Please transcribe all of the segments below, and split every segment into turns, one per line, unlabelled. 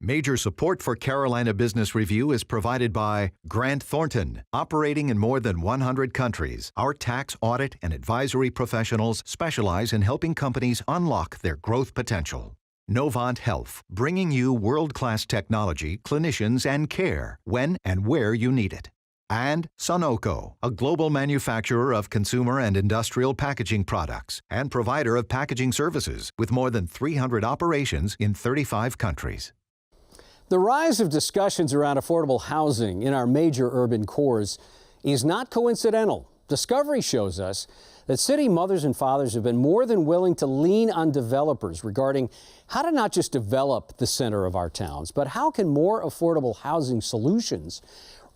Major support for Carolina Business Review is provided by Grant Thornton. Operating in more than 100 countries, our tax, audit, and advisory professionals specialize in helping companies unlock their growth potential. Novant Health, bringing you world-class technology, clinicians, and care when and where you need it. And Sunoco, a global manufacturer of consumer and industrial packaging products and provider of packaging services with more than 300 operations in 35 countries.
The rise of discussions around affordable housing in our major urban cores is not coincidental. Discovery shows us that city mothers and fathers have been more than willing to lean on developers regarding how to not just develop the center of our towns, but how can more affordable housing solutions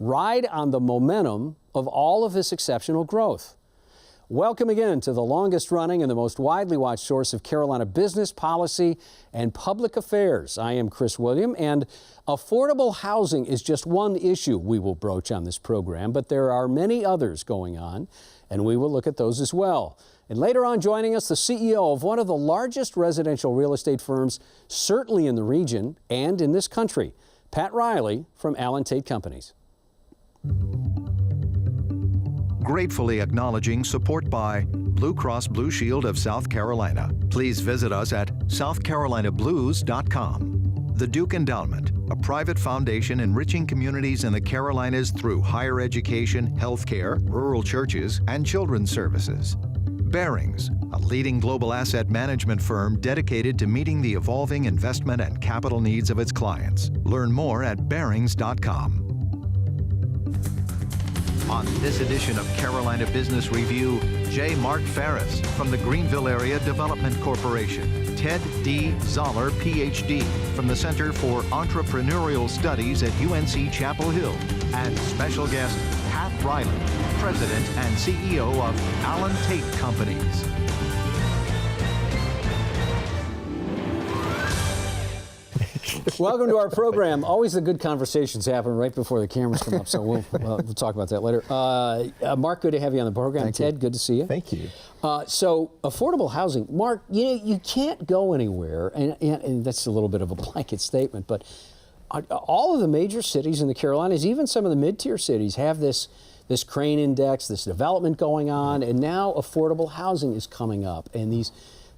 ride on the momentum of all of this exceptional growth. Welcome again to the longest running and the most widely watched source of Carolina business, policy, and public affairs. I am Chris William, and affordable housing is just one issue we will broach on this program, but there are many others going on, and we will look at those as well. And later on, joining us, the CEO of one of the largest residential real estate firms, certainly in the region and in this country, Pat Riley from Allen Tate Companies.
Gratefully acknowledging support by Blue Cross Blue Shield of South Carolina. Please visit us at southcarolinablues.com. The Duke Endowment, a private foundation enriching communities in the Carolinas through higher education, healthcare, rural churches, and children's services. Barings, a leading global asset management firm dedicated to meeting the evolving investment and capital needs of its clients. Learn more at barings.com. On this edition of Carolina Business Review, J. Mark Farris from the Greenville Area Development Corporation, Ted D. Zoller, Ph.D. from the Center for Entrepreneurial Studies at UNC Chapel Hill, and special guest Pat Riley, President and CEO of Allen Tate Companies.
Welcome to our program. Always the good conversations happen right before the cameras come up, so we'll talk about that later. Mark, good to have you on the program.
Thank
Ted,
you.
good to see you.
Thank you.
So affordable housing. Mark, you can't go anywhere, and that's a little bit of a blanket statement, but all of the major cities in the Carolinas, even some of the mid-tier cities, have this crane index, this development going on, and now affordable housing is coming up, and these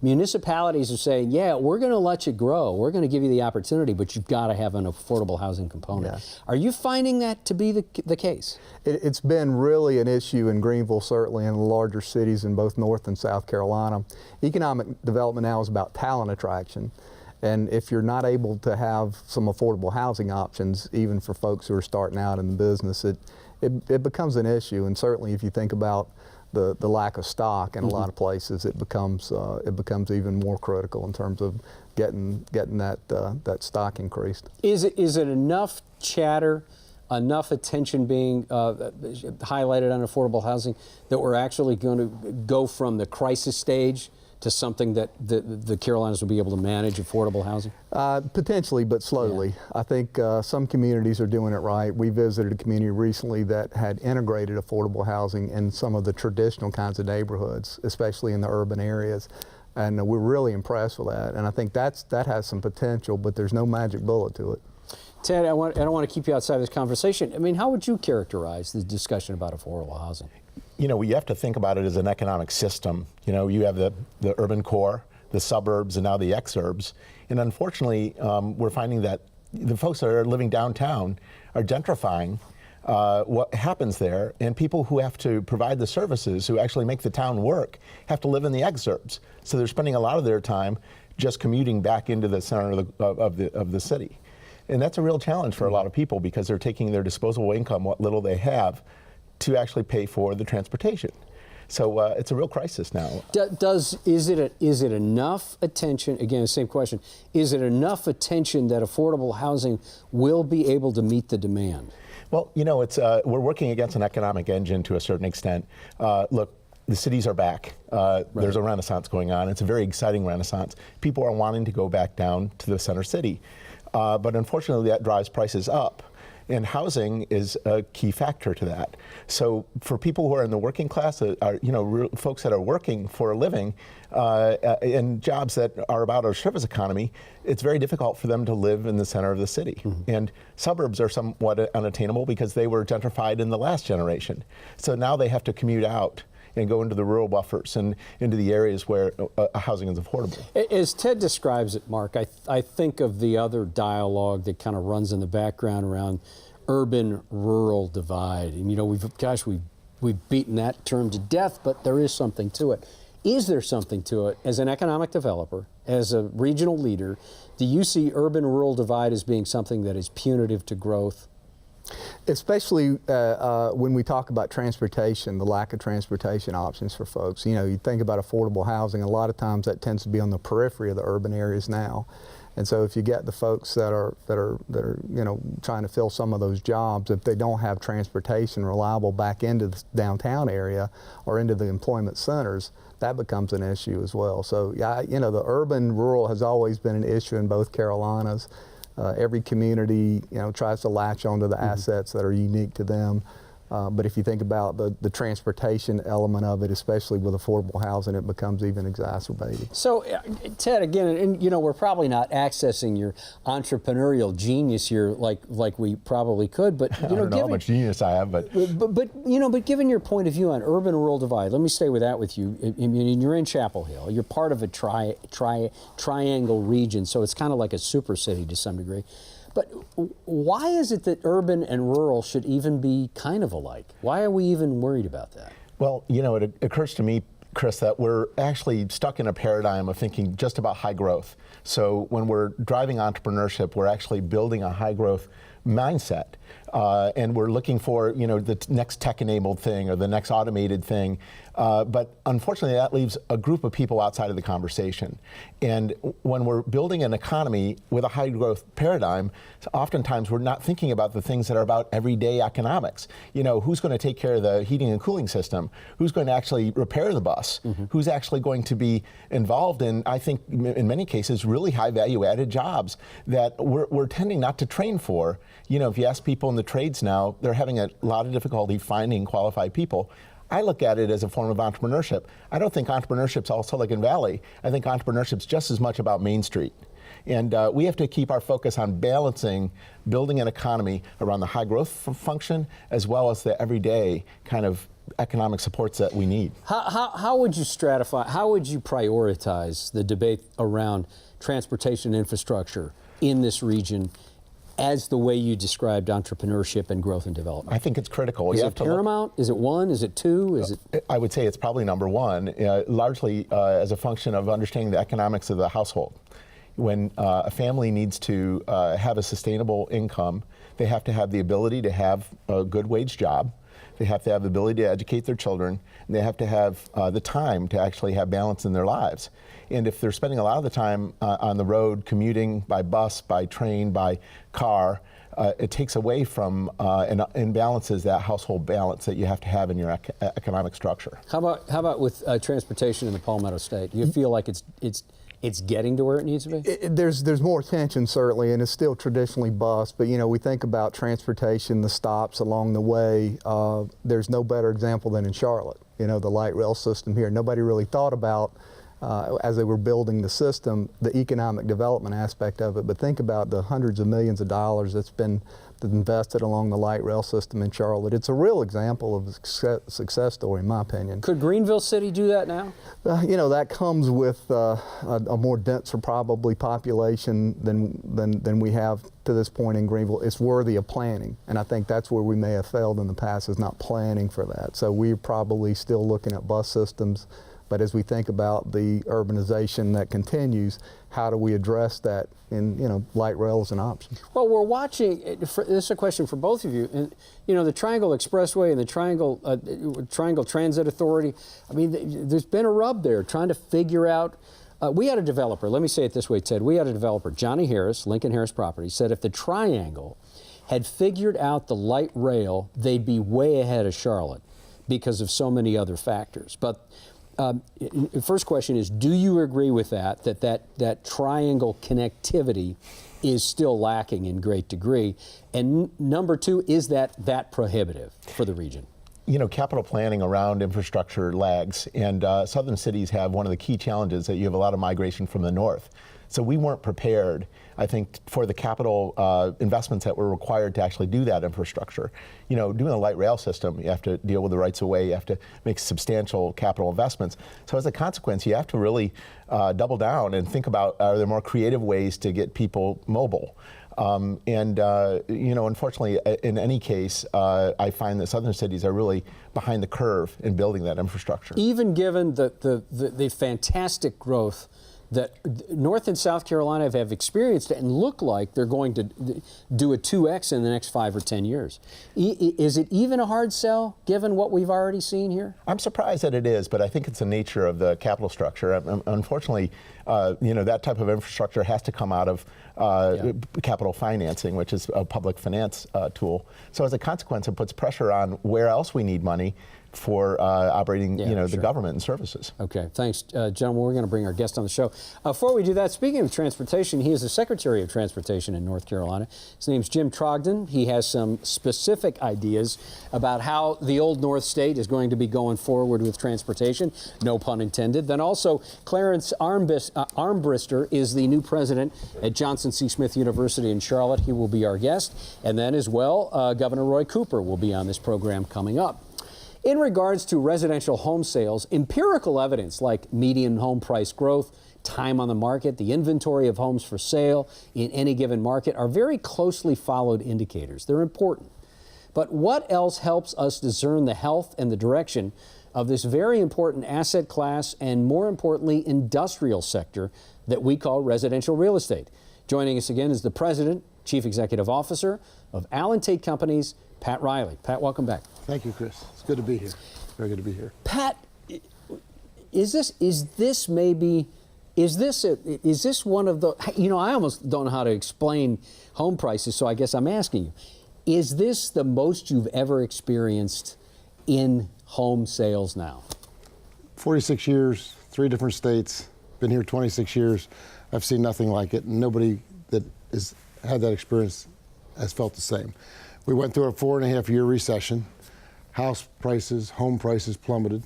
municipalities are saying, yeah, we're going to let you grow. We're going to give you the opportunity, but you've got to have an affordable housing component.
Yes.
Are you finding that to be the case?
It's been really an issue in Greenville, certainly in the larger cities in both North and South Carolina. Economic development now is about talent attraction. And if you're not able to have some affordable housing options, even for folks who are starting out in the business, it becomes an issue. And certainly if you think about the lack of stock in a lot of places, it becomes even more critical in terms of getting that stock increased.
Is it enough chatter, enough attention being highlighted on affordable housing that we're actually going to go from the crisis stage to something that the Carolinas will be able to manage affordable housing?
Potentially, but slowly. Yeah. I think some communities are doing it right. We visited a community recently that had integrated affordable housing in some of the traditional kinds of neighborhoods, especially in the urban areas. And we're really impressed with that. And I think that has some potential, but there's no magic bullet to it.
Ted, I don't want to keep you outside of this conversation. I mean, how would you characterize the discussion about affordable housing?
You know, you have to think about it as an economic system. You know, you have the urban core, the suburbs, and now the exurbs. And unfortunately, we're finding that the folks that are living downtown are gentrifying what happens there, and people who have to provide the services, who actually make the town work, have to live in the exurbs. So they're spending a lot of their time just commuting back into the center of the city. And that's a real challenge for a lot of people because they're taking their disposable income, what little they have, to actually pay for the transportation. So it's a real crisis now.
Is it enough attention, again, the same question, is it enough attention that affordable housing will be able to meet the demand?
Well, you know, we're working against an economic engine to a certain extent. Look, the cities are back. There's a renaissance going on. It's a very exciting renaissance. People are wanting to go back down to the center city. But unfortunately, that drives prices up. And housing is a key factor to that. So for people who are in the working class, folks that are working for a living in jobs that are about our service economy, it's very difficult for them to live in the center of the city. And suburbs are somewhat unattainable because they were gentrified in the last generation. So now they have to commute out and go into the rural buffers and into the areas where housing is affordable. As
Ted describes it, Mark, I think of the other dialogue that kind of runs in the background around urban-rural divide. And we've beaten that term to death, but there is something to it. Is there something to it? As an economic developer, as a regional leader, do you see urban-rural divide as being something that is punitive to growth?
Especially when we talk about transportation, the lack of transportation options for folks. You think about affordable housing, a lot of times that tends to be on the periphery of the urban areas now. And so if you get the folks that are trying to fill some of those jobs, if they don't have transportation reliable back into the downtown area or into the employment centers, that becomes an issue as well. So the urban-rural has always been an issue in both Carolinas. Every community, tries to latch onto the assets that are unique to them. But if you think about the transportation element of it, especially with affordable housing, it becomes even exacerbated.
So, Ted, again, and we're probably not accessing your entrepreneurial genius here like we probably could, but
I don't know how much genius I have, but
given your point of view on urban-rural divide, let me stay with that with you. You're in Chapel Hill. You're part of a triangle region, so it's kind of like a super city to some degree. But why is it that urban and rural should even be kind of alike? Why are we even worried about that?
Well, it occurs to me, Chris, that we're actually stuck in a paradigm of thinking just about high growth. So when we're driving entrepreneurship, we're actually building a high growth mindset. And we're looking for, the next tech-enabled thing or the next automated thing. But unfortunately, that leaves a group of people outside of the conversation. And when we're building an economy with a high growth paradigm, oftentimes we're not thinking about the things that are about everyday economics. Who's going to take care of the heating and cooling system? Who's going to actually repair the bus? Who's actually going to be involved in, I think, in many cases, really high value added jobs that we're tending not to train for. If you ask people in the trades now, they're having a lot of difficulty finding qualified people. I look at it as a form of entrepreneurship. I don't think entrepreneurship's all Silicon Valley. I think entrepreneurship's just as much about Main Street. And we have to keep our focus on balancing, building an economy around the high growth function as well as the everyday kind of economic supports that we need.
How would you stratify, how would you prioritize the debate around transportation infrastructure in this region as the way you described entrepreneurship and growth and development?
I think it's critical.
Is it paramount? Is it one? Is it two? Is it?
I would say it's probably number one, largely as a function of understanding the economics of the household. When a family needs to have a sustainable income, they have to have the ability to have a good wage job. They have to have the ability to educate their children, and they have to have the time to actually have balance in their lives. And if they're spending a lot of the time on the road, commuting by bus, by train, by car, it takes away from and imbalances that household balance that you have to have in your economic structure.
How about with transportation in the Palmetto State? Do you feel like it's getting to where it needs to be?
There's more attention, certainly, and it's still traditionally bus, but we think about transportation, the stops along the way. There's no better example than in Charlotte, the light rail system here. Nobody really thought about, as they were building the system, the economic development aspect of it, but think about the hundreds of millions of dollars that's been invested along the light rail system in Charlotte. It's a real example of a success story, in my opinion.
Could Greenville City do that now?
That comes with a more denser probably population than we have to this point in Greenville. It's worthy of planning, and I think that's where we may have failed in the past, is not planning for that. So we're probably still looking at bus systems. But as we think about the urbanization that continues, how do we address that in, light rail as an option?
Well, we're watching, this is a question for both of you, and, the Triangle Expressway and the Triangle Transit Authority, there's been a rub there trying to figure out, we had a developer, let me say it this way, Ted, we had a developer, Johnny Harris, Lincoln Harris Properties, said if the Triangle had figured out the light rail, they'd be way ahead of Charlotte because of so many other factors. But First question is, do you agree with that triangle connectivity is still lacking in great degree? And number two, is that prohibitive for the region?
You know, capital planning around infrastructure lags, and southern cities have one of the key challenges that you have a lot of migration from the north. So we weren't prepared, I think, for the capital investments that were required to actually do that infrastructure. You know, doing a light rail system, you have to deal with the rights of way, you have to make substantial capital investments. So as a consequence, you have to really double down and think about, are there more creative ways to get people mobile? You know, unfortunately, in any case, I find that southern cities are really behind the curve in building that infrastructure.
Even given the fantastic growth that North and South Carolina have experienced and look like they're going to do a 2X in the next 5 or 10 years. Is it even a hard sell, given what we've already seen here?
I'm surprised that it is, but I think it's the nature of the capital structure. Unfortunately, you know, that type of infrastructure has to come out of capital financing, which is a public finance tool. So as a consequence, it puts pressure on where else we need money for operating, you know, the government and services.
Okay, thanks, gentlemen. We're going to bring our guest on the show. Before we do that, speaking of transportation, he is the Secretary of Transportation in North Carolina. His name's Jim Trogdon. He has some specific ideas about how the Old North State is going to be going forward with transportation, no pun intended. Then also, Clarence Armbrister is the new president at Johnson C. Smith University in Charlotte. He will be our guest. And then as well, Governor Roy Cooper will be on this program coming up. In regards to residential home sales, empirical evidence like median home price growth, time on the market, the inventory of homes for sale in any given market are very closely followed indicators. They're important. But what else helps us discern the health and the direction of this very important asset class and, more importantly, industrial sector that we call residential real estate? Joining us again is the President, Chief Executive Officer of Allen Tate Companies, Pat Riley. Pat, welcome back.
Thank you, Chris. It's good to be here. Very good to be here.
Pat, is this one of the, you know, I almost don't know how to explain home prices, so I guess I'm asking you, is this the most you've ever experienced in home sales now?
46 years, 3 different states, been here 26 years. I've seen nothing like it, and nobody that has had that experience has felt the same. We went through a 4.5-year recession. House prices, home prices plummeted.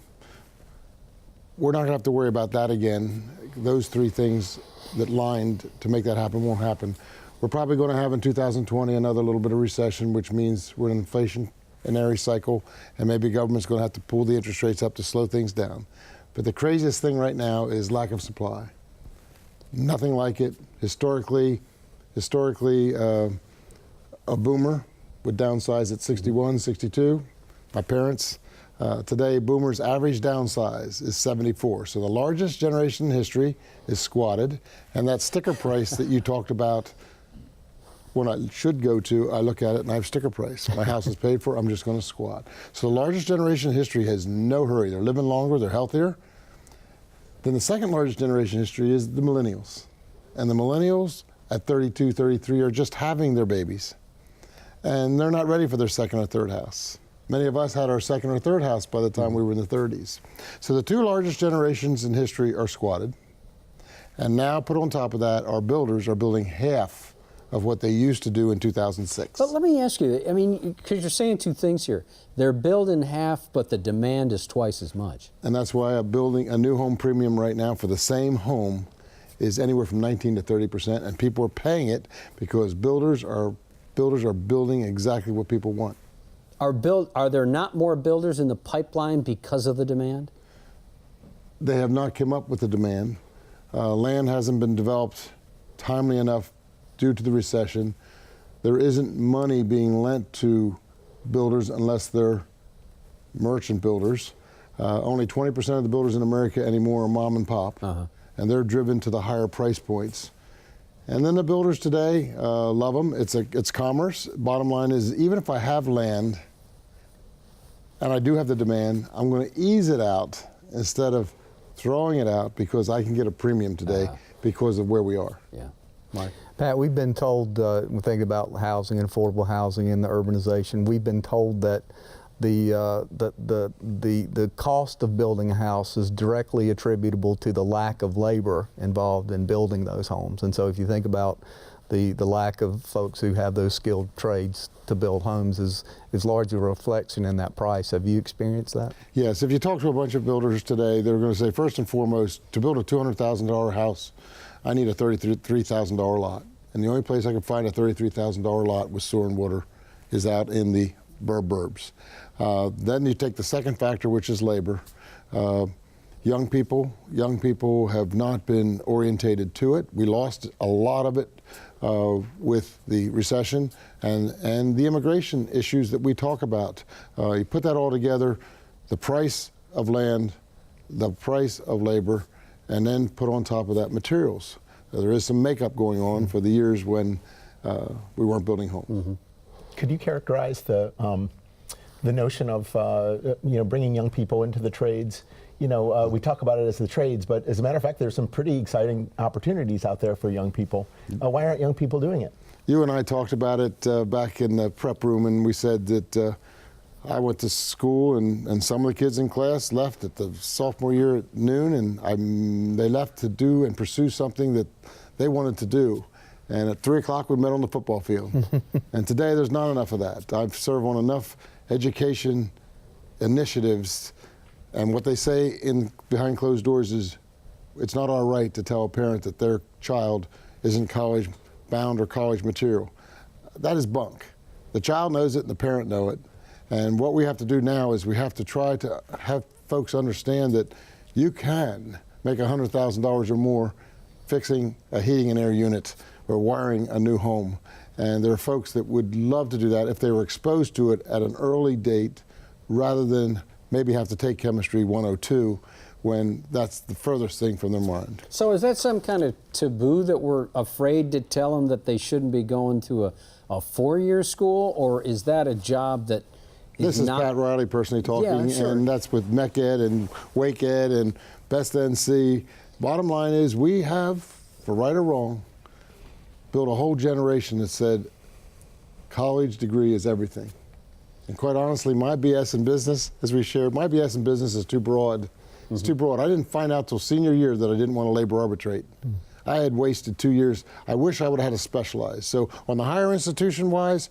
We're not going to have to worry about that again. Those 3 things that lined to make that happen won't happen. We're probably going to have in 2020 another little bit of recession, which means we're in an inflationary cycle, and maybe government's going to have to pull the interest rates up to slow things down. But the craziest thing right now is lack of supply. Nothing like it. Historically, a boomer would downsize at 61, 62. My parents, today, boomers' average downsize is 74. So the largest generation in history is squatted. And that sticker price that you talked about, when I should go to, I look at it and I have sticker price. My house is paid for, I'm just going to squat. So the largest generation in history has no hurry. They're living longer, they're healthier. Then the second largest generation in history is the millennials. And the millennials at 32, 33 are just having their babies. And they're not ready for their second or third house. Many of us had our second or third house by the time we were in the 30s. So the 2 largest generations in history are squatted. And now put on top of that, our builders are building half of what they used to do in 2006.
But let me ask you, I mean, because you're saying 2 things here. They're building half, but the demand is twice as much.
And that's why a new home premium right now for the same home is anywhere from 19 to 30%, and people are paying it because builders are building exactly what people want.
Are there not more builders in the pipeline because of the demand?
They have not come up with the demand. Land hasn't been developed timely enough due to the recession. There isn't money being lent to builders unless they're merchant builders. Only 20% of the builders in America anymore are mom and pop, and they're driven to the higher price points. And then the builders today love them. It's commerce. Bottom line is, even if I have land and I do have the demand, I'm going to ease it out instead of throwing it out because I can get a premium today because of where we are.
Yeah. Mark?
Pat, we've been told, when thinking about housing and affordable housing and the urbanization, we've been told that the cost of building a house is directly attributable to the lack of labor involved in building those homes. And so if you think about the lack of folks who have those skilled trades to build homes is largely a reflection in that price. Have you experienced that?
Yes, if you talk to a bunch of builders today, they're going to say, first and foremost, to build a $200,000 house, I need a $33,000 lot. And the only place I could find a $33,000 lot with sewer and water is out in the burbs. Then you take the second factor, which is labor. Young people have not been orientated to it. We lost a lot of it with the recession and the immigration issues that we talk about. You put that all together, the price of land, the price of labor, and then put on top of that materials. There is some makeup going on for the years when we weren't building homes.
Mm-hmm.
Could you characterize the notion of bringing young people into the trades? We talk about it as the trades, but as a matter of fact, there's some pretty exciting opportunities out there for young people. Why aren't young people doing it?
You and I talked about it back in the prep room, and we said that I went to school, and some of the kids in class left at the sophomore year at noon, and they left to do and pursue something that they wanted to do. And at 3 o'clock, we met on the football field. And today, there's not enough of that. I've served on enough education initiatives, and what they say behind closed doors is, it's not our right to tell a parent that their child isn't college bound or college material. That is bunk. The child knows it and the parent know it. And what we have to do now is we have to try to have folks understand that you can make $100,000 or more fixing a heating and air unit or wiring a new home. And there are folks that would love to do that if they were exposed to it at an early date rather than maybe have to take Chemistry 102 when that's the furthest thing from their mind.
So is that some kind of taboo that we're afraid to tell them that they shouldn't be going to a 4-year school, or is that a job that
This is Pat Riley personally talking,
Yeah, sure.
and that's with MEC Ed and Wake Ed and Best NC. Bottom line is we have, for right or wrong, built a whole generation that said college degree is everything. And quite honestly, my BS in business, as we shared, my BS in business is too broad. It's too broad. I didn't find out till senior year that I didn't want to labor arbitrate. I had wasted 2 years. I wish I would have had to specialize. So on the higher institution wise,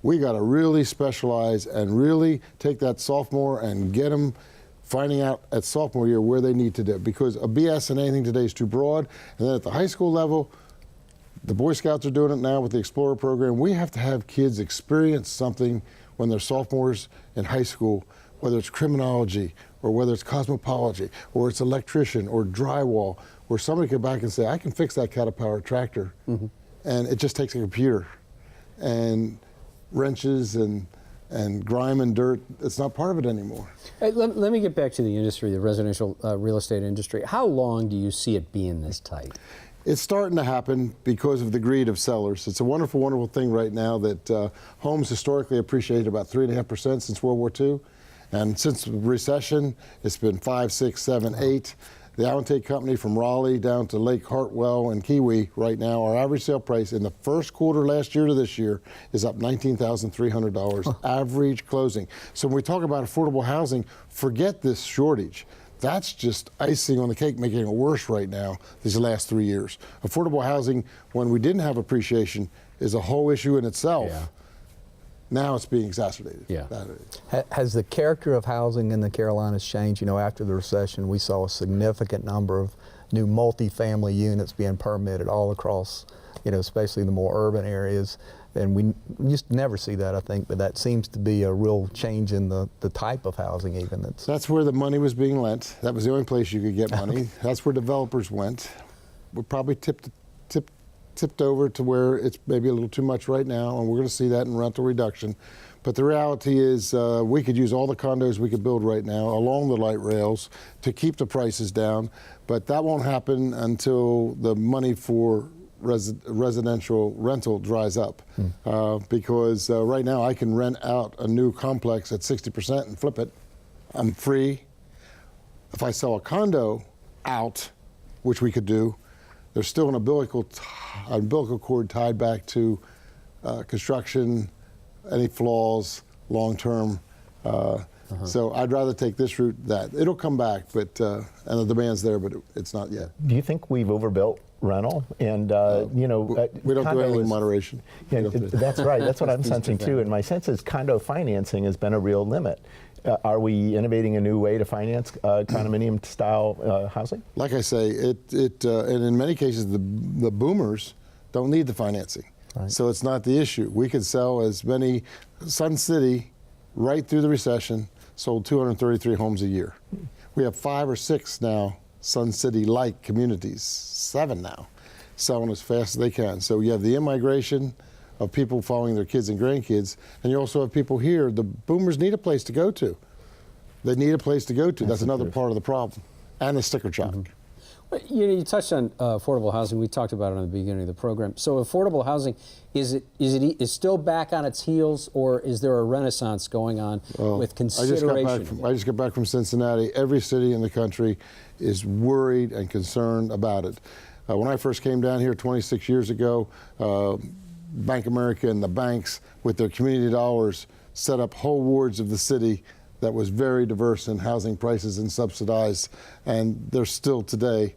we got to really specialize and really take that sophomore and get them finding out at sophomore year where they need to do. Because a BS in anything today is too broad. And then at the high school level, the Boy Scouts are doing it now with the Explorer program. We have to have kids experience something when they're sophomores in high school, whether it's criminology or whether it's cosmopology or it's electrician or drywall, where somebody can back and say, I can fix that Caterpillar tractor. And it just takes a computer and wrenches and grime and dirt. It's not part of it anymore.
Hey, let me get back to the industry, the residential real estate industry. How long do you see it being this tight?
It's starting to happen because of the greed of sellers. It's a wonderful, wonderful thing right now that homes historically appreciated about 3.5% since World War II. And since the recession, it's been 5, 6, 7, 8. The Tate Company from Raleigh down to Lake Hartwell and Kiwi right now, our average sale price in the first quarter last year to this year is up $19,300 average closing. So when we talk about affordable housing, forget this shortage. That's just icing on the cake, making it worse right now these last 3 years. Affordable housing, when we didn't have appreciation, is a whole issue in itself.
Yeah.
Now it's being exacerbated.
Yeah.
Has the character of housing in the Carolinas changed? You know, after the recession, we saw a significant number of new multifamily units being permitted all across, you know, especially the more urban areas. And we used to never see that, I think, but that seems to be a real change in the type of housing even.
That's where the money was being lent. That was the only place you could get money. That's where developers went. We probably tipped over to where it's maybe a little too much right now, and we're going to see that in rental reduction. But the reality is we could use all the condos we could build right now along the light rails to keep the prices down, but that won't happen until the money for residential rental dries up. Because right now I can rent out a new complex at 60% and flip it. I'm free. If I sell a condo out, which we could do, there's still an umbilical cord tied back to construction, any flaws, long-term So I'd rather take this route. That it'll come back, but and the demand's there, but it's not yet.
Do you think we've overbuilt rental? And
we don't do anything in moderation.
Yeah, that's right. That's what I'm sensing too. And my sense is condo financing has been a real limit. Are we innovating a new way to finance condominium-style housing?
Like I say, and in many cases, the boomers don't need the financing. Right. So it's not the issue. We could sell as many. Sun City, right through the recession, sold 233 homes a year. We have 5 or 6 now Sun City-like communities, 7 now, selling as fast as they can. So you have the immigration of people following their kids and grandkids, and you also have people here. The boomers need a place to go to. They need a place to go to. That's another part of the problem, and the sticker shock.
Well, you touched on affordable housing. We talked about it in the beginning of the program. So affordable housing, is it still back on its heels, or is there a renaissance going on with consideration?
I just got back from Cincinnati. Every city in the country is worried and concerned about it. When I first came down here 26 years ago, Bank of America and the banks, with their community dollars, set up whole wards of the city that was very diverse in housing prices and subsidized, and they're still today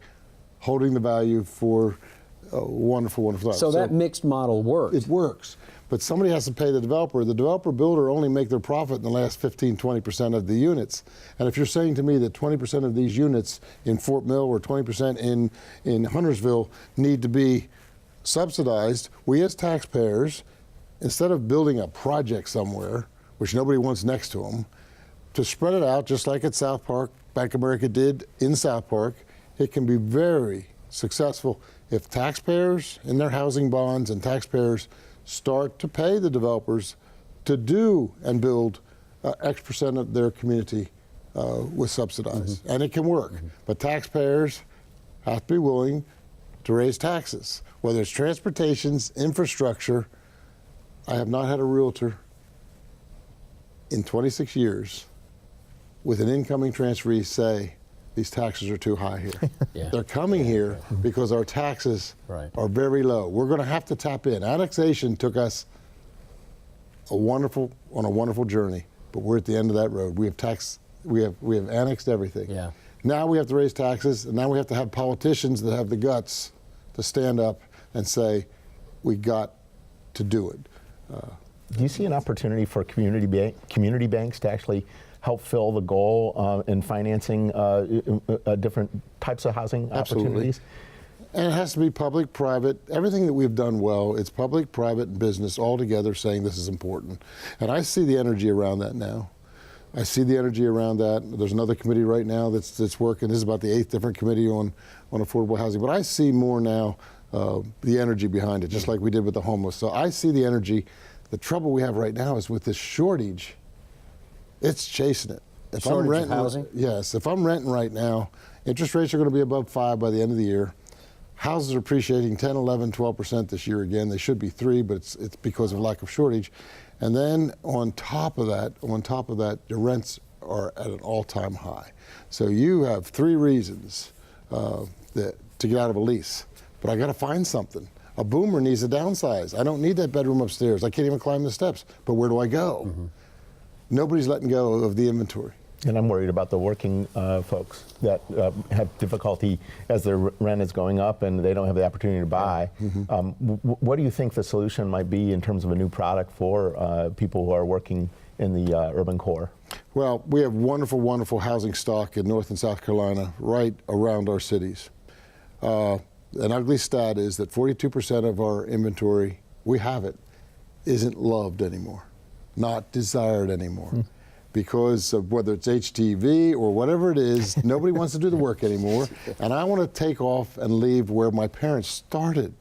holding the value for wonderful, wonderful.
So that mixed model works.
It works, but somebody has to pay the developer. The developer builder only make their profit in the last 15, 20% of the units. And if you're saying to me that 20% of these units in Fort Mill or 20% in Huntersville need to be subsidized, we as taxpayers, instead of building a project somewhere, which nobody wants next to them, to spread it out, just like at South Park, Bank of America did in South Park, it can be very successful if taxpayers in their housing bonds and taxpayers start to pay the developers to do and build X% of their community with subsidized. And it can work. But taxpayers have to be willing to raise taxes, whether it's transportations, infrastructure. I have not had a realtor in 26 years with an incoming transferee say, these taxes are too high here. They're coming here because our taxes are very low. We're going to have to tap in. Annexation took us on a wonderful journey, but we're at the end of that road. We have annexed everything. Now we have to raise taxes, and now we have to have politicians that have the guts to stand up and say, we got to do it.
Do you see an opportunity for community banks to actually help fill the goal in financing different types of housing opportunities?
And it has to be public, private. Everything that we've done well, it's public, private, and business all together saying this is important. And I see the energy around that now. I see the energy around that. There's another committee right now that's working. This is about the 8th different committee on affordable housing. But I see more now the energy behind it, just like we did with the homeless. So I see the energy. The trouble we have right now is with this shortage, it's chasing it. If I'm renting,
housing?
Yes, if I'm renting right now, interest rates are going to be above 5 by the end of the year. Houses are appreciating 10, 11, 12% this year again. They should be 3, but it's because of lack of shortage. And then on top of that, the rents are at an all-time high. So you have 3 reasons to get out of a lease. But I got to find something. A boomer needs to downsize. I don't need that bedroom upstairs. I can't even climb the steps. But where do I go? Nobody's letting go of the inventory.
And I'm worried about the working folks that have difficulty as their rent is going up and they don't have the opportunity to buy. What do you think the solution might be in terms of a new product for people who are working in the urban core?
Well, we have wonderful, wonderful housing stock in North and South Carolina right around our cities. An ugly stat is that 42% of our inventory, we have it, isn't loved anymore, not desired anymore. Because of whether it's HTV or whatever it is, nobody wants to do the work anymore. And I want to take off and leave where my parents started.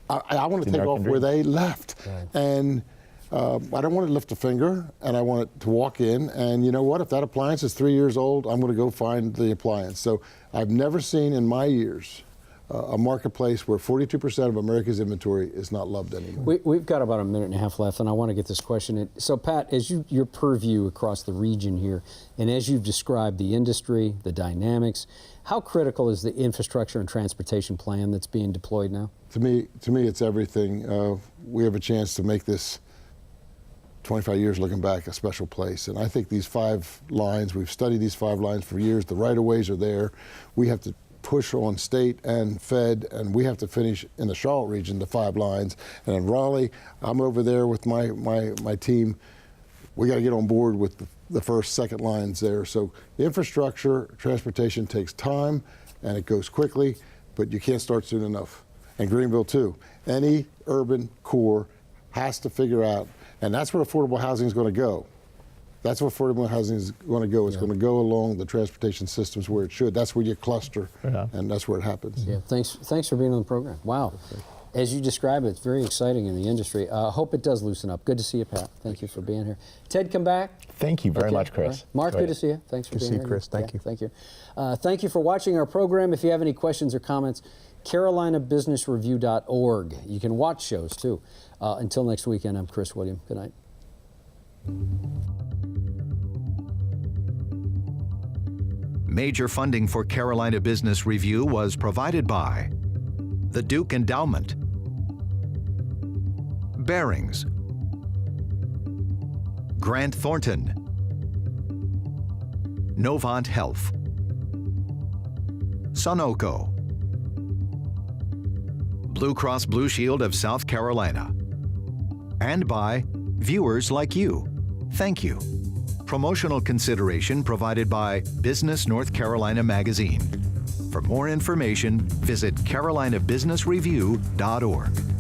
I want to take off where they left. And I don't want to lift a finger, and I want it to walk in. And you know what? If that appliance is 3 years old, I'm going to go find the appliance. So I've never seen in my years a marketplace where 42% of America's inventory is not loved anymore.
We've got about a minute and a half left, and I want to get this question in. So, Pat, as your purview across the region here, and as you've described the industry, the dynamics, how critical is the infrastructure and transportation plan that's being deployed now?
To me, it's everything. We have a chance to make this 25 years looking back, a special place. And I think these 5 lines, we've studied these 5 lines for years. The right-of-ways are there. We have to push on state and fed, and we have to finish in the Charlotte region the 5 lines. And in Raleigh, I'm over there with my team. We got to get on board with the first, second lines there. So infrastructure, transportation takes time, and it goes quickly, but you can't start soon enough. And Greenville too. Any urban core has to figure out, and that's where affordable housing is going to go. That's where affordable housing is going to go. It's going to go along the transportation systems where it should. That's where you cluster, and that's where it happens.
Yeah, thanks for being on the program. Wow. As you describe it, it's very exciting in the industry. Hope it does loosen up. Good to see you, Pat. Thank you for being here. Ted, come back.
Thank you very much, Chris.
Right. Mark, good to see you. Thanks for being here.
Good to see you, Chris. Thank you.
Thank you. Thank you for watching our program. If you have any questions or comments, carolinabusinessreview.org. You can watch shows, too. Until next weekend, I'm Chris William. Good night.
Major funding for Carolina Business Review was provided by the Duke Endowment, Bearings, Grant Thornton, Novant Health, Sunoco, Blue Cross Blue Shield of South Carolina, and by viewers like you. Thank you. Promotional consideration provided by Business North Carolina Magazine. For more information, visit carolinabusinessreview.org.